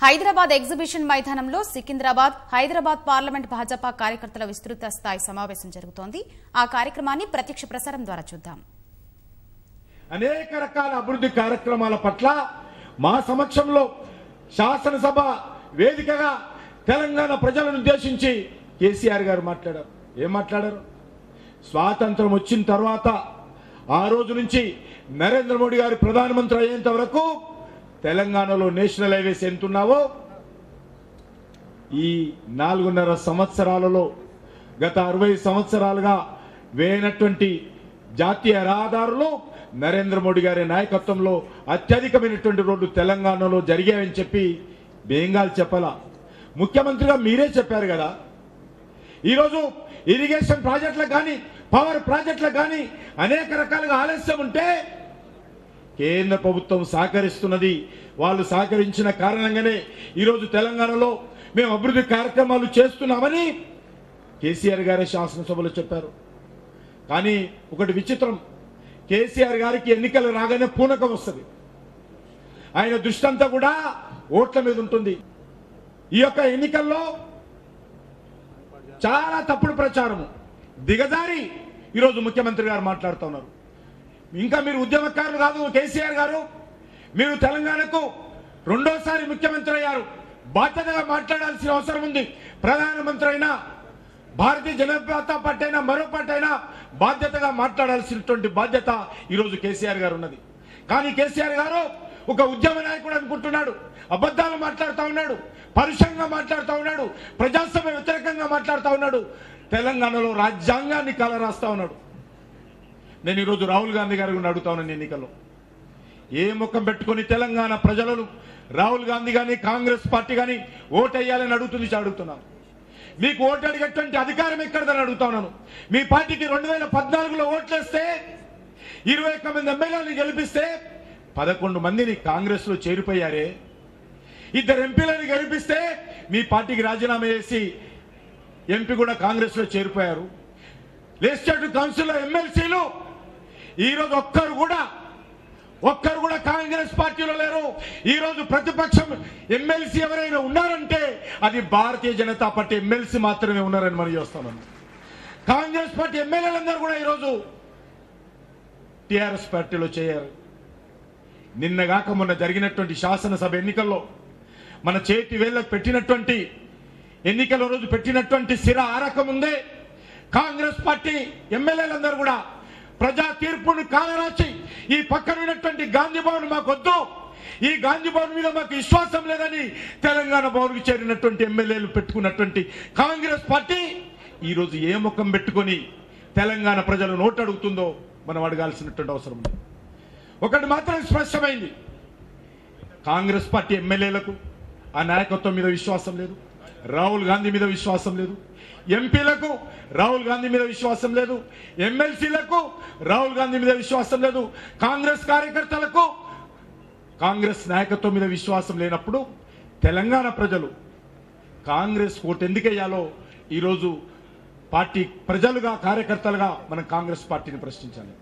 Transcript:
Hyderabad exhibition మైదానంలో Secunderabad Hyderabad parliament Bhajapa కార్యకర్తల విస్తృత స్థాయి సమావేశం జరుగుతోంది. ఆ కార్యక్రమాన్ని ప్రత్యక్ష ప్రసారం ద్వారా చూద్దాం. అనేక రకాల అభివృద్ధి కార్యక్రమాల పట్ల మా సమక్షంలో శాసనసభ వేదికగా తెలంగాణ ప్రజలను ఉద్దేశించి కేసీఆర్ గారు మాట్లాడారు. ఏం మాట్లాడారు? స్వాతంత్రం వచ్చిన తర్వాత ఆ రోజు నుంచి నరేంద్ర మోడీ గారు ప్రధానమంత్రి అయ్యేంత వరకు తెలంగాణలో నేషనల్ హైవేస్ ఎంతున్నావో ఈ 4.5 సంవత్సరాలలో గత 60 సంవత్సరాలుగా వేయనటువంటి జాతీయ రహదారులు నరేంద్ర మోడీ గారి నాయకత్వంలో అత్యధికమైనటువంటి రోడ్లు తెలంగాణలో జరిగాయని చెప్పి బెంగాల్ చెప్పాలా? ముఖ్యమంత్రిగా మీరే చెప్పారు కదా. ఈరోజు ఇరిగేషన్ ప్రాజెక్టులకు కానీ పవర్ ప్రాజెక్టులకు కానీ అనేక రకాలుగా ఆలస్యం ఉంటే కేంద్ర ప్రభుత్వం సహకరిస్తున్నది. వాళ్ళు సహకరించిన కారణంగానే ఈరోజు తెలంగాణలో మేము అభివృద్ధి కార్యక్రమాలు చేస్తున్నామని కేసీఆర్ గారే శాసనసభలో చెప్పారు. కానీ ఒకటి విచిత్రం, కేసీఆర్ గారికి ఎన్నికలు రాగానే పూనకం వస్తుంది. ఆయన దృష్టి అంతా కూడా ఓట్ల మీద ఉంటుంది. ఈ యొక్క ఎన్నికల్లో చాలా తప్పుడు ప్రచారము దిగజారి ఈరోజు ముఖ్యమంత్రి గారు మాట్లాడుతూ ఉన్నారు. ఇంకా మీరు ఉద్యమకారులు కాదు కేసీఆర్ గారు, మీరు తెలంగాణకు రెండోసారి ముఖ్యమంత్రి అయ్యారు. బాధ్యతగా మాట్లాడాల్సిన అవసరం ఉంది. ప్రధానమంత్రి అయినా భారతీయ జనతా పార్టీ అయినా మరో పార్టీ అయినా బాధ్యతగా మాట్లాడాల్సినటువంటి బాధ్యత ఈరోజు కేసీఆర్ గారు ఉన్నది. కానీ కేసీఆర్ గారు ఒక ఉద్యమ నాయకుడు అనుకుంటున్నాడు. అబద్ధాలు మాట్లాడుతూ ఉన్నాడు, పరుషంగా మాట్లాడుతూ ఉన్నాడు, ప్రజాస్వామ్య వ్యతిరేకంగా మాట్లాడుతూ ఉన్నాడు, తెలంగాణలో రాజ్యాంగాన్ని కలరాస్తా ఉన్నాడు. నేను ఈరోజు రాహుల్ గాంధీ గారు అడుగుతా ఉన్నాను, ఎన్నికల్లో ఏ ముఖం పెట్టుకుని తెలంగాణ ప్రజలను రాహుల్ గాంధీ కానీ కాంగ్రెస్ పార్టీ కానీ ఓటేయాలని అడుగుతున్నాను. మీకు ఓటు అడిగేటువంటి అధికారం ఎక్కడదని అడుగుతా ఉన్నాను. మీ పార్టీకి 2014లో ఓట్లేస్తే 21 మంది ఎమ్మెల్యేలను గెలిపిస్తే 11 మందిని కాంగ్రెస్ లో చేరిపోయారే. 2 ఎంపీలను గెలిపిస్తే మీ పార్టీకి రాజీనామా చేసి ఎంపీ కూడా కాంగ్రెస్ లో చేరిపోయారు. లెజిస్లేటివ్ కౌన్సిల్ ఎమ్మెల్సీలు ఈరోజు ఒక్కరు కూడా కాంగ్రెస్ పార్టీలో లేరు. ఈరోజు ప్రతిపక్షం ఎమ్మెల్సీ ఎవరైనా ఉన్నారంటే అది భారతీయ జనతా పార్టీ ఎమ్మెల్సీ మాత్రమే ఉన్నారని మనం చూస్తాం. కాంగ్రెస్ పార్టీ ఎమ్మెల్యేలందరూ కూడా ఈరోజు టిఆర్ఎస్ పార్టీలో చేరారు. నిన్నగాక మొన్న జరిగినటువంటి శాసనసభ ఎన్నికల్లో మన చేతి వేళ్ళకు పెట్టినటువంటి ఎన్నికల రోజు పెట్టినటువంటి సిర ఆరకం ఉందే. కాంగ్రెస్ పార్టీ ఎమ్మెల్యేలందరూ కూడా ప్రజా తీర్పును కాలరాచి ఈ పక్కన ఉన్నటువంటి గాంధీ భవన్ మాకొద్దు, ఈ గాంధీ భవన్ మీద మాకు విశ్వాసం లేదని తెలంగాణ భవన్కు చేరినటువంటి ఎమ్మెల్యేలు పెట్టుకున్నటువంటి కాంగ్రెస్ పార్టీ ఈరోజు ఏ ముఖం పెట్టుకొని తెలంగాణ ప్రజలు నోటు అడుగుతుందో మనం అడగాల్సినటువంటి అవసరం ఉంది. ఒకటి మాత్రం స్పష్టమైంది, కాంగ్రెస్ పార్టీ ఎమ్మెల్యేలకు ఆ నాయకత్వం మీద విశ్వాసం లేదు, రాహుల్ గాంధీ మీద విశ్వాసం లేదు, ఎంపీలకు రాహుల్ గాంధీ మీద విశ్వాసం లేదు, ఎమ్మెల్సీలకు రాహుల్ గాంధీ మీద విశ్వాసం లేదు, కాంగ్రెస్ కార్యకర్తలకు కాంగ్రెస్ నాయకత్వం మీద విశ్వాసం లేనప్పుడు తెలంగాణ ప్రజలు కాంగ్రెస్ ఓటు ఎందుకు వేయాలో ఈరోజు పార్టీ ప్రజలుగా కార్యకర్తలుగా మనం కాంగ్రెస్ పార్టీని ప్రశ్నించాలి.